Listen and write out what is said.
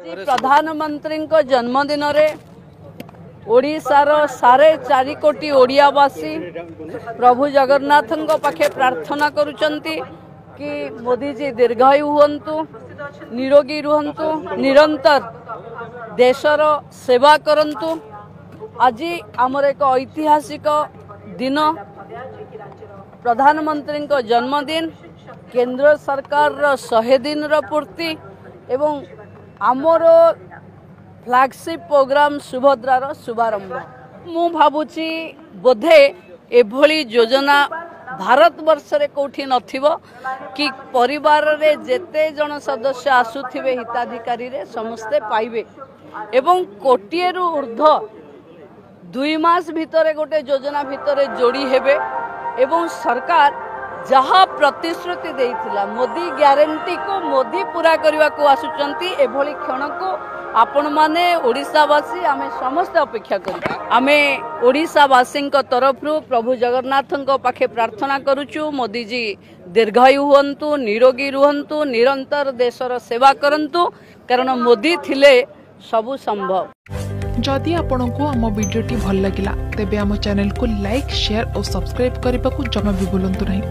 प्रधानमंत्री जन्मदिन रे ओडिशार 4.5 कोटी ओडियावासी प्रभु जगन्नाथ पाखे प्रार्थना करुचंती कि मोदी जी दीर्घायु हुंतु, निरोगी रुहंतु, निरंतर देशर सेवा करंतु। आज आमर एक ऐतिहासिक दिन, प्रधानमंत्री जन्मदिन, केंद्र सरकार 100 दिन पूर्ति एवं आमर फ्लैगशिप प्रोग्राम सुभद्रार शुभारंभ। मु भावुची बोधे एभली योजना भारत वर्ष रे कोठी नथिबो कि परिवार रे जेते जन सदस्य आसुथिबे हिताधिकारी रे समस्ते पाइबे एवं कोटिए रु ऊर्ध्व 2 मास भितरे गोटे योजना भितरे जोड़ी हेबे एवं सरकार जहाँ प्रतिश्रुति देइथिला मोदी ग्यारंटी को मोदी पूरा करने को आसुचंती। एभली क्षण को आपण माने ओडिशावासी आमे समस्त अपेक्षा करू। आमे ओडिशावासी तरफ प्रभु जगन्नाथ पाखे प्रार्थना करुचु मोदी जी दीर्घायु हुंतु, निरोगी रुहंतु, निरंतर देशर सेवा करंतु, कारण मोदी थिले सबु संभव। जदि आपंक आम भिडी भल लगा तेब आम चैनल को लाइक, शेयर और सब्सक्राइब करने को जमा भी भूलु नहीं।